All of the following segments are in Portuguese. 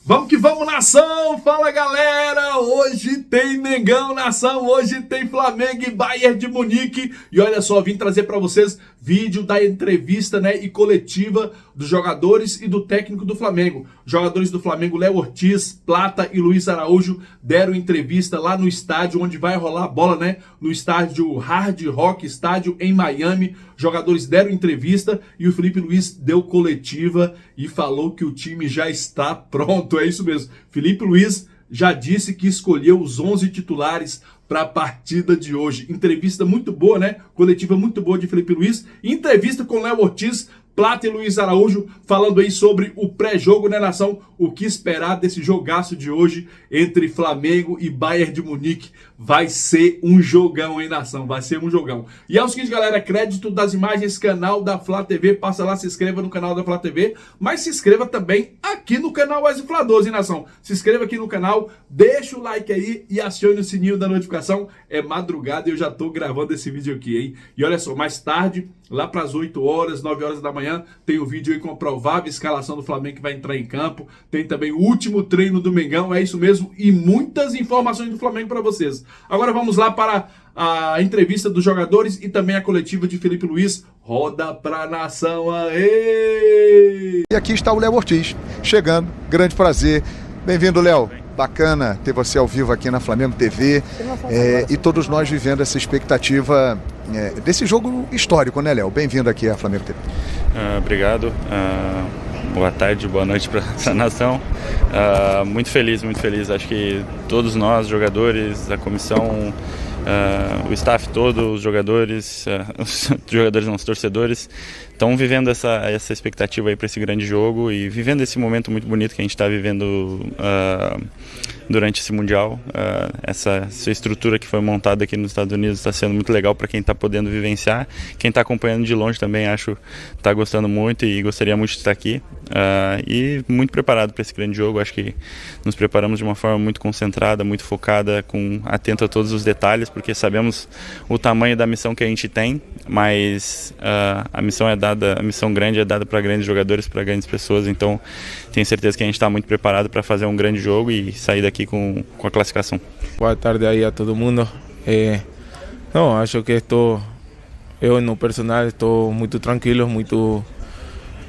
Vamos que vamos, nação! Fala, galera! Hoje tem Mengão, nação! Hoje tem Flamengo e Bayern de Munique. E olha só, vim trazer para vocês vídeo da entrevista, e coletiva dos jogadores e do técnico do Flamengo. Os jogadores do Flamengo, Léo Ortiz, Plata e Luiz Araújo, deram entrevista lá no estádio onde vai rolar a bola, no estádio Hard Rock Estádio em Miami. Jogadores deram entrevista e o Felipe Luiz deu coletiva e falou que o time já está pronto. É isso mesmo. Felipe Luiz já disse que escolheu os 11 titulares para a partida de hoje. Entrevista muito boa, Coletiva muito boa de Felipe Luiz. Entrevista com Léo Ortiz, Plata e Luiz Araújo, falando aí sobre o pré-jogo, nação? O que esperar desse jogaço de hoje entre Flamengo e Bayern de Munique? Vai ser um jogão, hein, nação? Vai ser um jogão. E é o seguinte, galera, crédito das imagens, canal da Flá TV. Passa lá, se inscreva no canal da Flá TV, mas se inscreva também aqui no canal Wesley Flá 12, hein, nação? Se inscreva aqui no canal, deixa o like aí e acione o sininho da notificação. É madrugada e eu já tô gravando esse vídeo aqui, hein? E olha só, mais tarde, lá para as 8 horas, 9 horas da manhã, tem o vídeo aí com a provável escalação do Flamengo que vai entrar em campo. Tem também o último treino do Mengão, é isso mesmo, e muitas informações do Flamengo para vocês. Agora vamos lá para a entrevista dos jogadores e também a coletiva de Felipe Luiz. Roda pra nação, aê! E aqui está o Léo Ortiz, chegando, grande prazer. Bem-vindo, Léo. Bacana ter você ao vivo aqui na Flamengo TV e todos nós vivendo essa expectativa desse jogo histórico, Léo? Bem-vindo aqui à Flamengo TV. Obrigado. Boa tarde, boa noite para a nação. Muito feliz. Acho que todos nós, jogadores, a comissão, o staff todo, os jogadores não, os torcedores, estão vivendo essa expectativa aí para esse grande jogo e vivendo esse momento muito bonito que a gente está vivendo durante esse Mundial. Essa estrutura que foi montada aqui nos Estados Unidos está sendo muito legal para quem está podendo vivenciar. Quem está acompanhando de longe também, acho, está gostando muito e gostaria muito de estar aqui. E muito preparado para esse grande jogo. Acho que nos preparamos de uma forma muito concentrada, muito focada, atento a todos os detalhes, porque sabemos o tamanho da missão que a gente tem, mas a missão grande é dada para grandes jogadores, para grandes pessoas. Então tenho certeza que a gente está muito preparado para fazer um grande jogo e sair daqui com a classificação. Boa tarde aí a todo mundo. Acho que eu no personal estou muito tranquilo, muito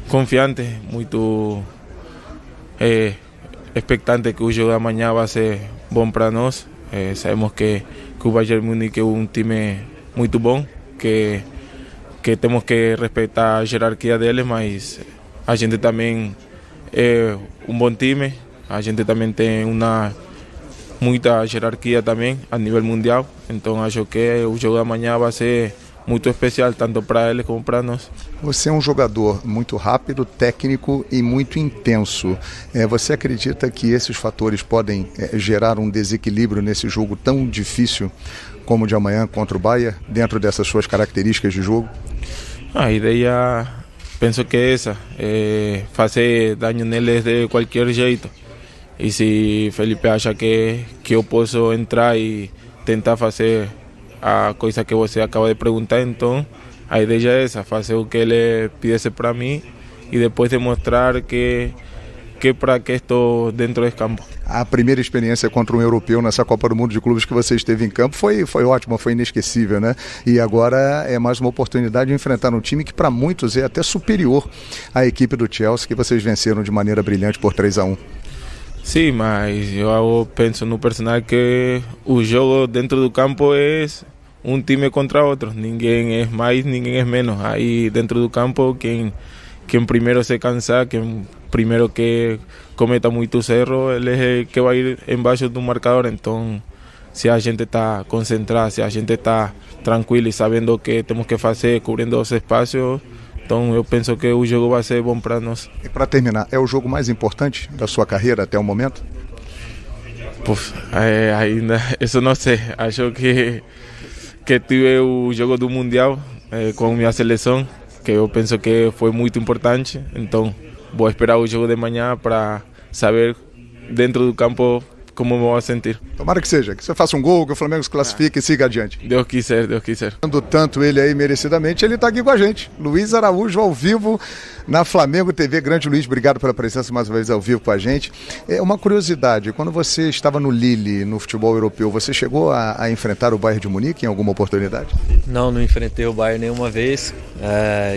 confiante, muito expectante que o jogo de amanhã vai ser bom para nós. Sabemos que o Bayern Munique é um time muito bom, que temos que respeitar a hierarquia deles, mas a gente também é um bom time. A gente também tem muita hierarquia também a nível mundial. Então acho que o jogo de amanhã vai ser muito especial, tanto para eles como para nós. Você é um jogador muito rápido, técnico e muito intenso. Você acredita que esses fatores podem gerar um desequilíbrio nesse jogo tão difícil como o de amanhã contra o Bayern, dentro dessas suas características de jogo? A ideia, penso que é essa, fazer dano neles de qualquer jeito. E se Felipe acha que eu posso entrar e tentar fazer a coisa que você acaba de perguntar, então a ideia é essa, fazer o que ele pedisse para mim e depois demonstrar que para que estou dentro do campo. A primeira experiência contra um europeu nessa Copa do Mundo de Clubes que você esteve em campo foi ótima, foi inesquecível, E agora é mais uma oportunidade de enfrentar um time que para muitos é até superior à equipe do Chelsea, que vocês venceram de maneira brilhante por 3-1. Sim, mas eu penso no personal que o jogo dentro do campo é um time contra outro. Ninguém é mais, ninguém é menos. Aí dentro do campo, quem primeiro se cansar, quem primeiro que cometa muitos erros, ele é que vai ir embaixo do marcador. Então, se a gente está concentrado, se a gente está tranquilo e sabendo o que temos que fazer, cobrindo os espaços, então eu penso que o jogo vai ser bom para nós. E para terminar, é o jogo mais importante da sua carreira até o momento? Ainda, isso não sei. Acho que tive o jogo do Mundial com minha seleção, que eu penso que foi muito importante. Então vou esperar o jogo de manhã para saber dentro do campo como me vou sentir. Tomara que seja, que você faça um gol, que o Flamengo se classifique e siga adiante. Deus quiser, Deus quiser. Tanto ele aí merecidamente, ele está aqui com a gente. Luiz Araújo ao vivo na Flamengo TV. Grande Luiz, obrigado pela presença mais uma vez ao vivo com a gente. Uma curiosidade, quando você estava no Lille, no futebol europeu, você chegou a enfrentar o Bayern de Munique em alguma oportunidade? Não enfrentei o Bayern nenhuma vez.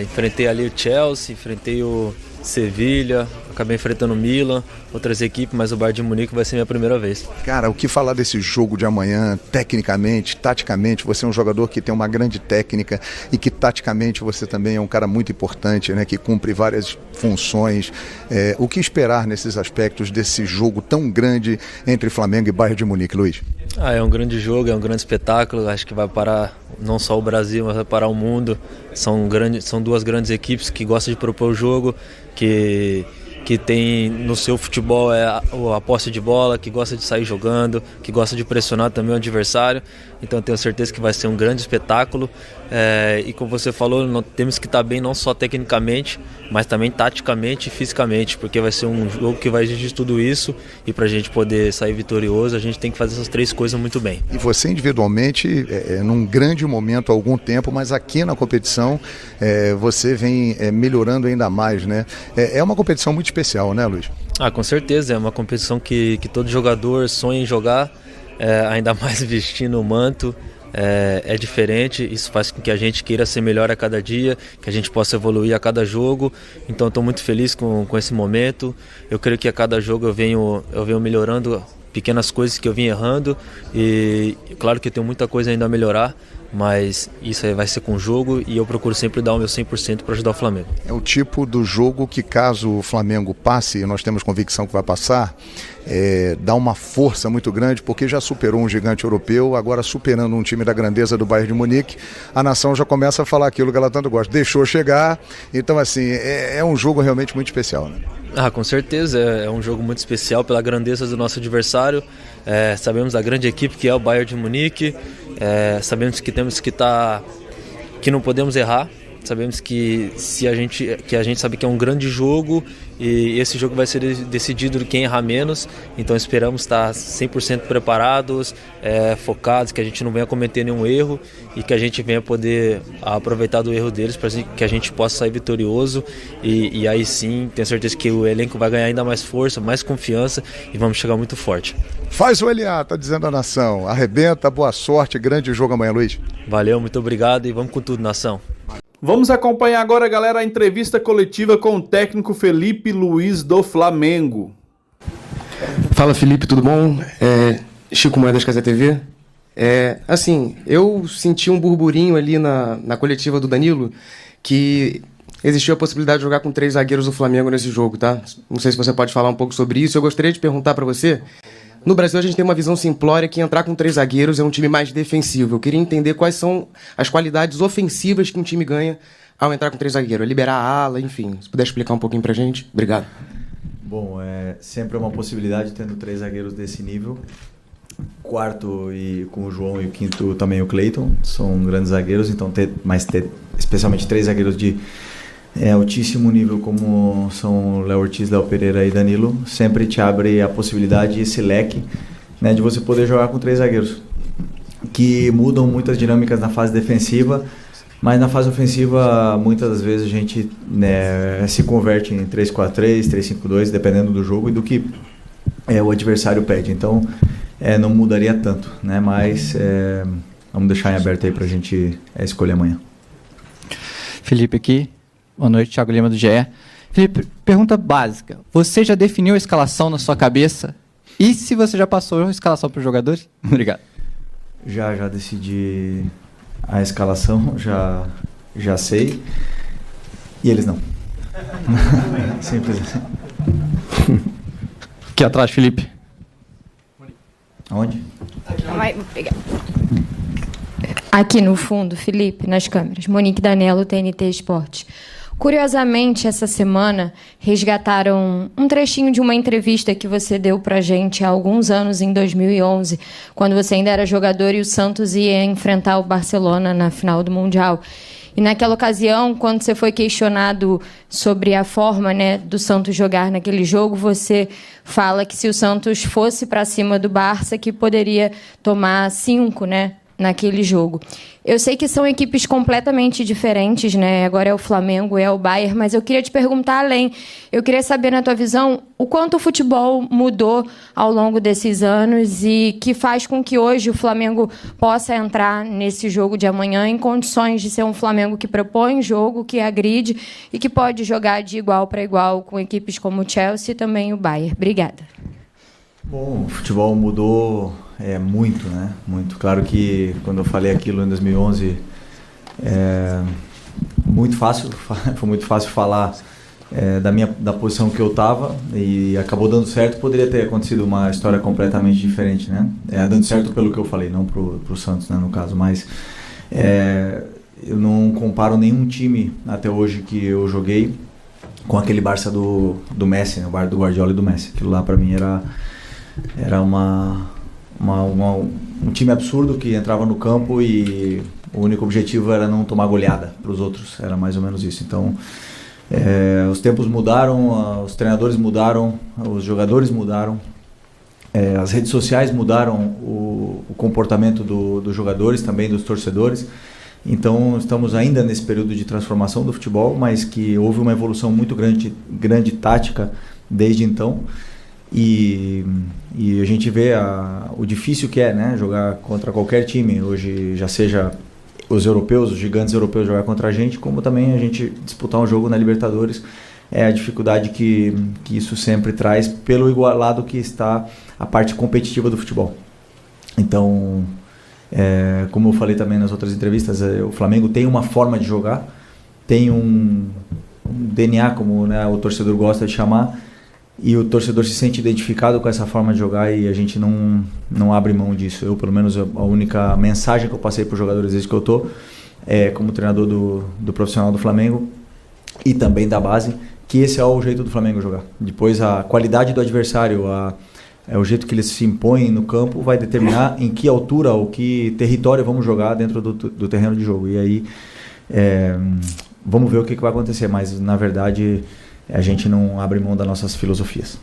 Enfrentei ali o Chelsea, enfrentei o Sevilha, acabei enfrentando o Milan, outras equipes, mas o Bayern de Munique vai ser minha primeira vez. Cara, o que falar desse jogo de amanhã, tecnicamente, taticamente? Você é um jogador que tem uma grande técnica e que taticamente você também é um cara muito importante, né, que cumpre várias funções. O que esperar nesses aspectos desse jogo tão grande entre Flamengo e Bayern de Munique, Luiz? É um grande jogo, é um grande espetáculo, acho que vai parar não só o Brasil, mas vai parar o mundo. São duas grandes equipes que gostam de propor o jogo, que tem no seu futebol a posse de bola, que gosta de sair jogando, que gosta de pressionar também o adversário. Então eu tenho certeza que vai ser um grande espetáculo. E como você falou, temos que estar bem não só tecnicamente, mas também taticamente e fisicamente, porque vai ser um jogo que vai exigir tudo isso, e para a gente poder sair vitorioso, a gente tem que fazer essas três coisas muito bem. E você individualmente, num grande momento há algum tempo, mas aqui na competição você vem melhorando ainda mais, né? É uma competição muito especial, né, Luiz? Com certeza, é uma competição que todo jogador sonha em jogar, ainda mais vestindo o manto. É diferente, isso faz com que a gente queira ser melhor a cada dia, que a gente possa evoluir a cada jogo. Então estou muito feliz com esse momento. Eu creio que a cada jogo eu venho melhorando pequenas coisas que eu vim errando, e claro que eu tenho muita coisa ainda a melhorar, mas isso aí vai ser com o jogo, e eu procuro sempre dar o meu 100% para ajudar o Flamengo. É o tipo do jogo que, caso o Flamengo passe, e nós temos convicção que vai passar, dá uma força muito grande, porque já superou um gigante europeu, agora superando um time da grandeza do Bayern de Munique, a nação já começa a falar aquilo que ela tanto gosta, deixou chegar. Então assim, é um jogo realmente muito especial, né? Com certeza, é um jogo muito especial pela grandeza do nosso adversário. Sabemos da grande equipe que é o Bayern de Munique, sabemos que temos que não podemos errar. Sabemos que a gente sabe que é um grande jogo, e esse jogo vai ser decidido de quem errar menos. Então esperamos estar 100% preparados, focados, que a gente não venha cometer nenhum erro e que a gente venha poder aproveitar do erro deles para que a gente possa sair vitorioso, e aí sim tenho certeza que o elenco vai ganhar ainda mais força, mais confiança, e vamos chegar muito forte. Faz o LA, tá dizendo a nação, arrebenta, boa sorte, grande jogo amanhã, Luiz. Valeu, muito obrigado, e vamos com tudo, nação. Vamos acompanhar agora, galera, a entrevista coletiva com o técnico Felipe Luiz do Flamengo. Fala, Felipe, tudo bom? Chico Moedas, Casa TV. Assim, eu senti um burburinho ali na coletiva do Danilo, que existiu a possibilidade de jogar com 3 zagueiros do Flamengo nesse jogo, tá? Não sei se você pode falar um pouco sobre isso. Eu gostaria de perguntar para você. No Brasil, a gente tem uma visão simplória que entrar com 3 zagueiros é um time mais defensivo. Eu queria entender quais são as qualidades ofensivas que um time ganha ao entrar com 3 zagueiros. Liberar a ala, enfim. Se puder explicar um pouquinho pra gente. Obrigado. Bom, sempre é uma possibilidade tendo 3 zagueiros desse nível. Quarto e com o João, e o quinto também o Cleiton. São grandes zagueiros, então ter especialmente 3 zagueiros de altíssimo nível, como são Léo Ortiz, Léo Pereira e Danilo, sempre te abre a possibilidade, esse leque, né, de você poder jogar com 3 zagueiros, que mudam muitas dinâmicas na fase defensiva, mas na fase ofensiva muitas das vezes a gente, né, se converte em 3-4-3, 3-5-2, dependendo do jogo e do que o adversário pede. Então não mudaria tanto, né, mas vamos deixar em aberto aí pra gente escolher amanhã. Felipe aqui. Boa noite, Thiago Lima do GE. Felipe, pergunta básica. Você já definiu a escalação na sua cabeça? E se você já passou a escalação para os jogadores? Obrigado. Já decidi a escalação, já sei. E eles não. Simples assim. Aqui atrás, Felipe. Aonde? Vai pegar. Aqui no fundo, Felipe, nas câmeras. Monique Danello, TNT Esportes. Curiosamente, essa semana, resgataram um trechinho de uma entrevista que você deu pra gente há alguns anos, em 2011, quando você ainda era jogador e o Santos ia enfrentar o Barcelona na final do Mundial. E naquela ocasião, quando você foi questionado sobre a forma, né, do Santos jogar naquele jogo, você fala que se o Santos fosse para cima do Barça, que poderia tomar 5, né, naquele jogo. Eu sei que são equipes completamente diferentes, né? Agora é o Flamengo, é o Bayern, mas eu queria te perguntar além. Eu queria saber, na tua visão, o quanto o futebol mudou ao longo desses anos e que faz com que hoje o Flamengo possa entrar nesse jogo de amanhã em condições de ser um Flamengo que propõe jogo, que agride e que pode jogar de igual para igual com equipes como o Chelsea e também o Bayern. Obrigada. Bom, o futebol mudou muito, né? Muito. Claro que quando eu falei aquilo em 2011, foi muito fácil falar da posição que eu estava e acabou dando certo. Poderia ter acontecido uma história completamente diferente, né? Dando certo pelo que eu falei, não pro Santos, né, no caso, mas eu não comparo nenhum time até hoje que eu joguei com aquele Barça do Messi, né? O Barça do Guardiola e do Messi. Aquilo lá para mim era um time absurdo que entrava no campo e o único objetivo era não tomar goleada para os outros, era mais ou menos isso. Então, os tempos mudaram, os treinadores mudaram, os jogadores mudaram, as redes sociais mudaram o comportamento dos jogadores, também dos torcedores. Então, estamos ainda nesse período de transformação do futebol, mas que houve uma evolução muito grande tática desde então. E a gente vê o difícil que é, né, jogar contra qualquer time, hoje já seja os europeus, os gigantes europeus jogar contra a gente, como também a gente disputar um jogo na Libertadores, a dificuldade que isso sempre traz pelo igualado que está a parte competitiva do futebol. Então, como eu falei também nas outras entrevistas, o Flamengo tem uma forma de jogar, tem um DNA, como, né, o torcedor gosta de chamar, e o torcedor se sente identificado com essa forma de jogar e a gente não abre mão disso. Eu, pelo menos, a única mensagem que eu passei para os jogadores desde que eu estou, como treinador do profissional do Flamengo e também da base, que esse é o jeito do Flamengo jogar. Depois, a qualidade do adversário, o jeito que eles se impõem no campo vai determinar em que altura ou que território vamos jogar dentro do terreno de jogo. E aí, vamos ver o que vai acontecer, mas, na verdade, a gente não abre mão das nossas filosofias.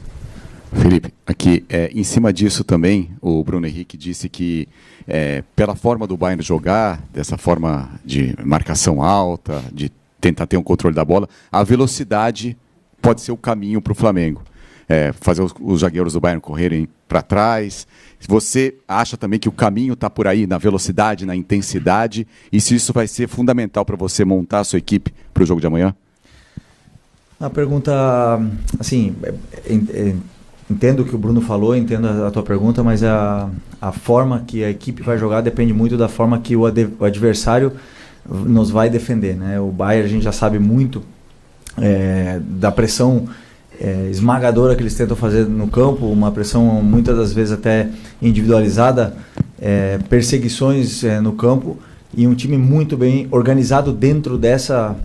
Felipe, aqui, em cima disso também, o Bruno Henrique disse que pela forma do Bayern jogar, dessa forma de marcação alta, de tentar ter um controle da bola, a velocidade pode ser o caminho para o Flamengo. Fazer os zagueiros do Bayern correrem para trás. Você acha também que o caminho está por aí, na velocidade, na intensidade, e se isso vai ser fundamental para você montar a sua equipe para o jogo de amanhã? A pergunta, assim, entendo o que o Bruno falou, entendo a tua pergunta, mas a forma que a equipe vai jogar depende muito da forma que o adversário nos vai defender, né? O Bayern, a gente já sabe muito da pressão esmagadora que eles tentam fazer no campo, uma pressão muitas das vezes até individualizada, perseguições no campo, e um time muito bem organizado dentro dessa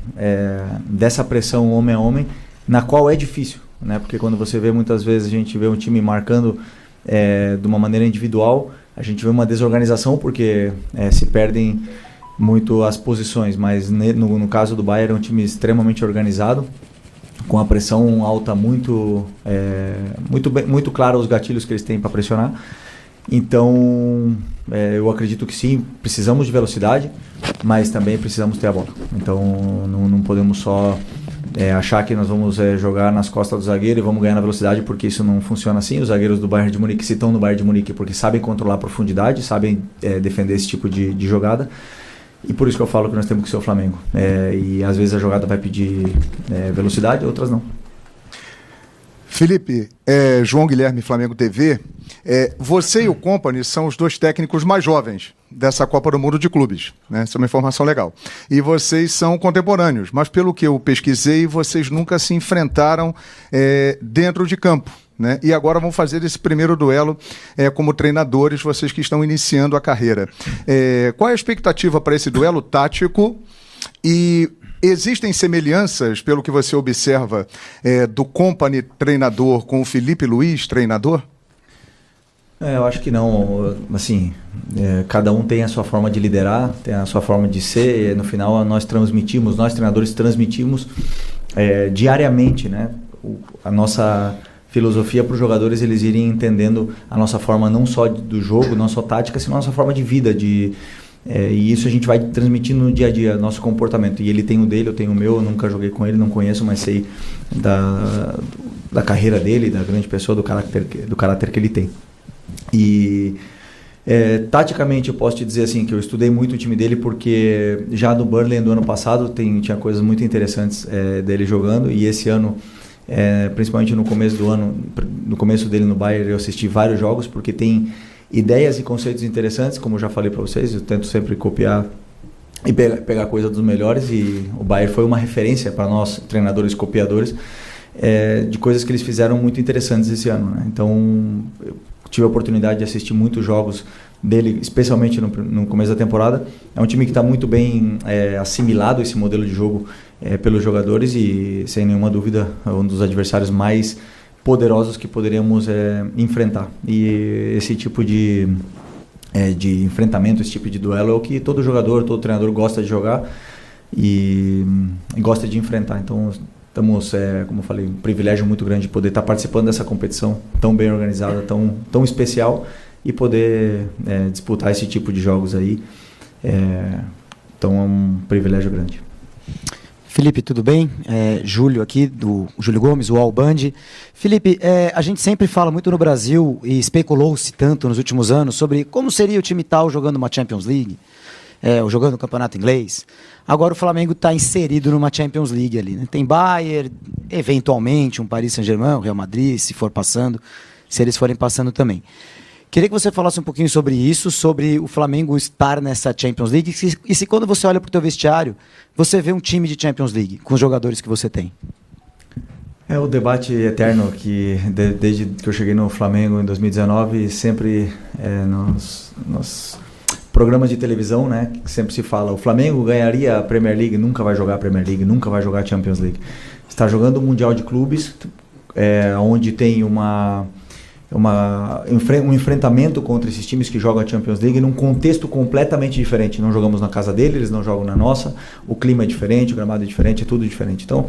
pressão homem a homem, na qual é difícil, né? Porque quando você vê, muitas vezes a gente vê um time marcando de uma maneira individual, a gente vê uma desorganização porque se perdem muito as posições, mas no caso do Bayern é um time extremamente organizado, com a pressão alta muito clara os gatilhos que eles têm para pressionar. Então, eu acredito que sim, precisamos de velocidade, mas também precisamos ter a bola. Então, não podemos só achar que nós vamos jogar nas costas do zagueiro e vamos ganhar na velocidade, porque isso não funciona assim. Os zagueiros do Bayern de Munique se estão no Bayern de Munique porque sabem controlar a profundidade, sabem defender esse tipo de jogada. E por isso que eu falo que nós temos que ser o Flamengo. E às vezes a jogada vai pedir velocidade, outras não. Felipe, João Guilherme, Flamengo TV, você e o Company são os dois técnicos mais jovens dessa Copa do Mundo de Clubes, né? Essa é uma informação legal. E vocês são contemporâneos, mas pelo que eu pesquisei, vocês nunca se enfrentaram dentro de campo, né? E agora vão fazer esse primeiro duelo como treinadores, vocês que estão iniciando a carreira. Qual é a expectativa para esse duelo tático? E existem semelhanças, pelo que você observa, do Company treinador com o Felipe Luiz treinador? Eu acho que não, assim, cada um tem a sua forma de liderar, tem a sua forma de ser, e no final nós treinadores transmitimos diariamente, né, a nossa filosofia para os jogadores eles irem entendendo a nossa forma não só do jogo, não só tática, senão a nossa forma de vida, e isso a gente vai transmitindo no dia a dia, nosso comportamento, e ele tem o dele, eu tenho o meu, eu nunca joguei com ele, não conheço, mas sei da carreira dele, da grande pessoa, do caráter que ele tem. E taticamente eu posso te dizer assim que eu estudei muito o time dele, porque já do Burnley do ano passado tinha coisas muito interessantes dele jogando, e esse ano, principalmente no começo do ano, no começo dele no Bayern, eu assisti vários jogos, porque tem ideias e conceitos interessantes, como eu já falei para vocês, eu tento sempre copiar e pegar coisa dos melhores, e o Bayern foi uma referência para nós, treinadores copiadores, de coisas que eles fizeram muito interessantes esse ano, né? Então, eu tive a oportunidade de assistir muitos jogos dele, especialmente no começo da temporada. É um time que está muito bem assimilado esse modelo de jogo pelos jogadores, e sem nenhuma dúvida é um dos adversários mais poderosos que poderíamos enfrentar. E esse tipo de enfrentamento, esse tipo de duelo é o que todo jogador, todo treinador gosta de jogar e gosta de enfrentar. Então estamos, como eu falei, um privilégio muito grande de poder estar participando dessa competição tão bem organizada, tão especial, e poder disputar esse tipo de jogos aí. Então é um privilégio grande. Felipe, tudo bem? Júlio aqui, do Júlio Gomes, o All Band. Felipe, a gente sempre fala muito no Brasil, e especulou-se tanto nos últimos anos, sobre como seria o time tal jogando uma Champions League, ou jogando no campeonato inglês. Agora o Flamengo está inserido numa Champions League ali, né? Tem Bayern, eventualmente um Paris Saint-Germain, um Real Madrid, se eles forem passando também. Queria que você falasse um pouquinho sobre isso, sobre o Flamengo estar nessa Champions League, e se quando você olha para o teu vestiário, você vê um time de Champions League, com os jogadores que você tem. É o debate eterno que, desde que eu cheguei no Flamengo em 2019, sempre nos programas de televisão, né, que sempre se fala, o Flamengo ganharia a Premier League, nunca vai jogar a Premier League, nunca vai jogar a Champions League. Está jogando o Mundial de Clubes, onde tem um enfrentamento contra esses times que jogam a Champions League num contexto completamente diferente. Não jogamos na casa deles, eles não jogam na nossa, o clima é diferente, o gramado é diferente, é tudo diferente. Então,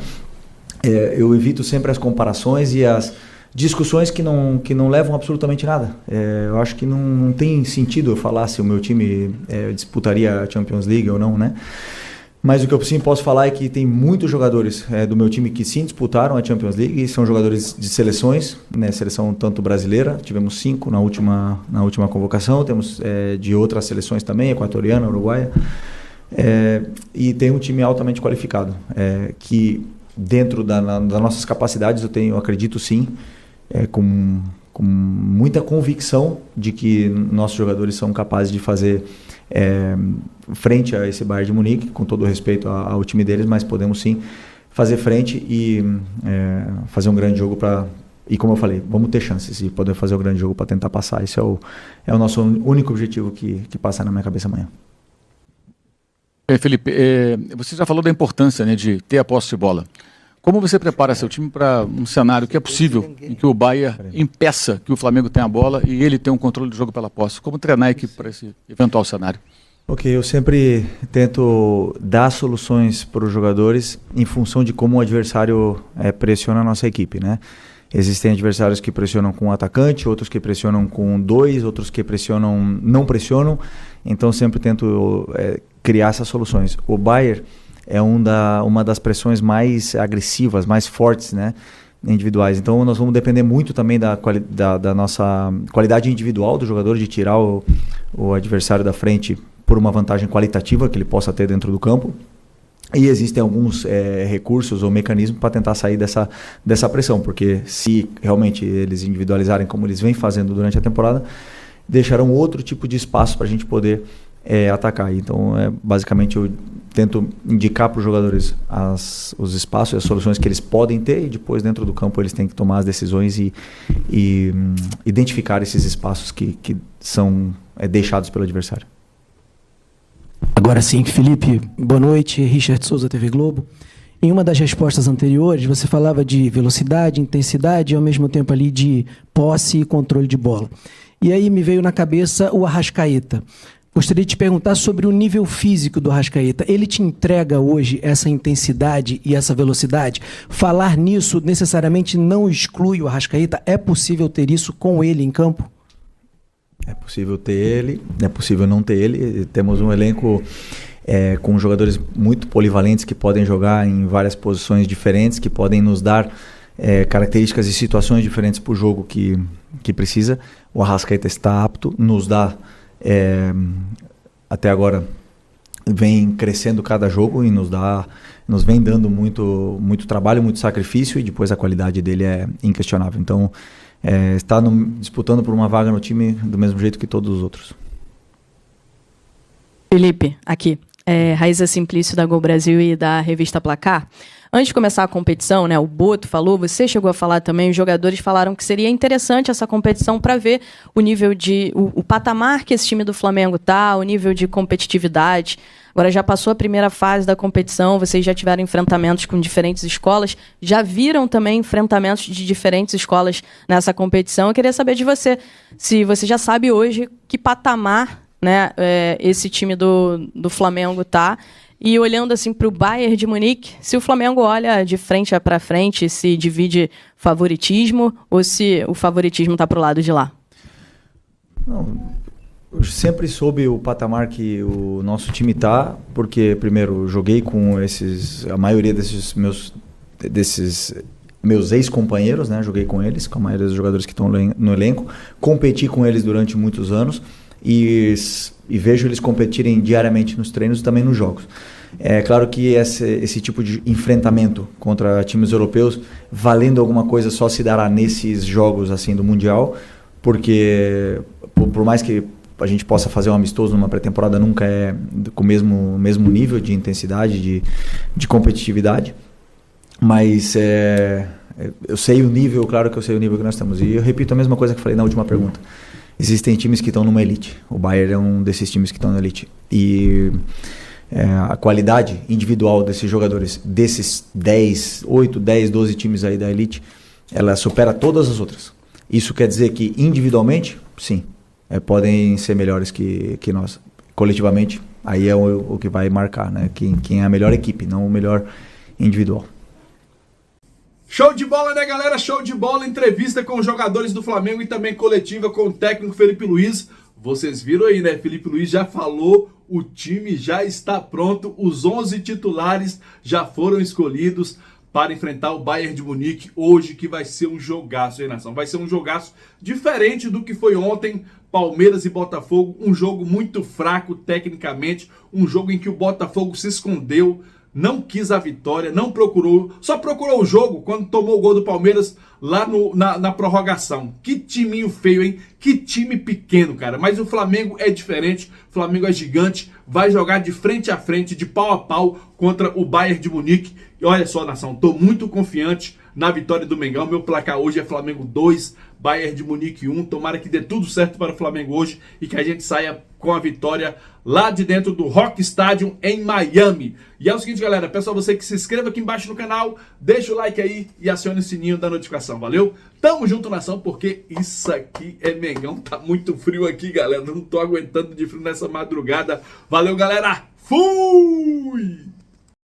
eu evito sempre as comparações e as discussões que não levam absolutamente nada. Eu acho que não tem sentido eu falar se o meu time disputaria a Champions League ou não, né? Mas o que eu sim posso falar é que tem muitos jogadores do meu time que sim disputaram a Champions League, e são jogadores de seleções, né? Seleção tanto brasileira, tivemos 5 na última convocação, temos de outras seleções também, equatoriana, uruguaia, e tem um time altamente qualificado, que dentro das nossas capacidades eu acredito sim, com muita convicção de que nossos jogadores são capazes de fazer frente a esse Bayern de Munique, com todo o respeito ao time deles, mas podemos sim fazer frente e fazer um grande jogo e como eu falei, vamos ter chances e poder fazer um grande jogo para tentar passar. Esse é o nosso único objetivo que passa na minha cabeça amanhã. Felipe, você já falou da importância, né, de ter a posse de bola. Como você prepara seu time para um cenário que é possível, em que o Bayern impeça que o Flamengo tenha a bola e ele tenha um controle do jogo pela posse? Como treinar a equipe para esse eventual cenário? Ok, eu sempre tento dar soluções para os jogadores em função de como o adversário pressiona a nossa equipe, né? Existem adversários que pressionam com um atacante, outros que pressionam com 2, outros que não pressionam. Então sempre tento criar essas soluções. O Bayern é uma das pressões mais agressivas, mais fortes, né, individuais. Então nós vamos depender muito também da nossa qualidade individual do jogador, de tirar o adversário da frente por uma vantagem qualitativa que ele possa ter dentro do campo. E existem alguns recursos ou mecanismos para tentar sair dessa pressão, porque se realmente eles individualizarem como eles vêm fazendo durante a temporada, deixarão outro tipo de espaço para a gente poder atacar. Então, basicamente, eu tento indicar para os jogadores os espaços e as soluções que eles podem ter, e depois, dentro do campo, eles têm que tomar as decisões e identificar esses espaços que são deixados pelo adversário. Agora sim, Felipe, boa noite. Richard Souza, TV Globo. em uma das respostas anteriores, você falava de velocidade, intensidade e ao mesmo tempo ali de posse e controle de bola. E aí me veio na cabeça o Arrascaeta. Gostaria de te perguntar sobre o nível físico do Arrascaeta. Ele te entrega hoje essa intensidade e essa velocidade? Falar nisso necessariamente não exclui o Arrascaeta? É possível ter isso com ele em campo? É possível ter ele, é possível não ter ele. Temos um elenco com jogadores muito polivalentes que podem jogar em várias posições diferentes, que podem nos dar características e situações diferentes para o jogo que precisa. O Arrascaeta está apto, nos dá... até agora vem crescendo cada jogo e nos vem dando muito trabalho, muito sacrifício, e depois a qualidade dele é inquestionável. Então está disputando por uma vaga no time do mesmo jeito que todos os outros. Felipe, aqui, Raíza Simplício da Gol Brasil e da revista Placar. Antes de começar a competição, né, o Boto falou, você chegou a falar também, os jogadores falaram que seria interessante essa competição para ver o nível o patamar que esse time do Flamengo tá, o nível de competitividade. Agora já passou a primeira fase da competição, vocês já tiveram enfrentamentos com diferentes escolas, já viram também enfrentamentos de diferentes escolas nessa competição. Eu queria saber de você, se você já sabe hoje que patamar, né, esse time do Flamengo tá. E olhando assim para o Bayern de Munique, se o Flamengo olha de frente para frente, se divide favoritismo ou se o favoritismo está para o lado de lá? Não, eu sempre soube o patamar que o nosso time está, porque primeiro joguei com a maioria desses meus ex-companheiros, né? Joguei com eles, com a maioria dos jogadores que estão no elenco, competi com eles durante muitos anos. E vejo eles competirem diariamente nos treinos e também nos jogos. É claro que esse tipo de enfrentamento contra times europeus, valendo alguma coisa, só se dará nesses jogos assim do Mundial, porque por mais que a gente possa fazer um amistoso numa pré-temporada, nunca é com o mesmo nível de intensidade, de competitividade. Mas eu sei o nível, claro que eu sei o nível que nós estamos. E eu repito a mesma coisa que falei na última pergunta. Existem times que estão numa elite. O Bayern é um desses times que estão na elite. E a qualidade individual desses jogadores, desses 8, 10, 12 times aí da elite, ela supera todas as outras. Isso quer dizer que individualmente, sim, podem ser melhores que nós. Coletivamente, aí é o que vai marcar, né? Quem é a melhor equipe, não o melhor individual. Show de bola, né, galera? Show de bola. Entrevista com os jogadores do Flamengo e também coletiva com o técnico Felipe Luiz. Vocês viram aí, né? Felipe Luiz já falou, o time já está pronto. Os 11 titulares já foram escolhidos para enfrentar o Bayern de Munique hoje, que vai ser um jogaço, hein, nação? Vai ser um jogaço diferente do que foi ontem, Palmeiras e Botafogo. Um jogo muito fraco tecnicamente, um jogo em que o Botafogo se escondeu, não quis a vitória, não procurou, só procurou o jogo quando tomou o gol do Palmeiras lá na prorrogação. Que timinho feio, hein? Que time pequeno, cara. Mas o Flamengo é diferente, o Flamengo é gigante, vai jogar de frente a frente, de pau a pau contra o Bayern de Munique. E olha só, nação, tô muito confiante na vitória do Mengão. Meu placar hoje é Flamengo 2, Bayern de Munique 1. Tomara que dê tudo certo para o Flamengo hoje e que a gente saia com a vitória lá de dentro do Rock Stadium em Miami. E é o seguinte, galera, peço a você que se inscreva aqui embaixo no canal, deixa o like aí e acione o sininho da notificação, valeu? Tamo junto, nação, porque isso aqui é Mengão. Tá muito frio aqui, galera, não tô aguentando de frio nessa madrugada. Valeu, galera, fui!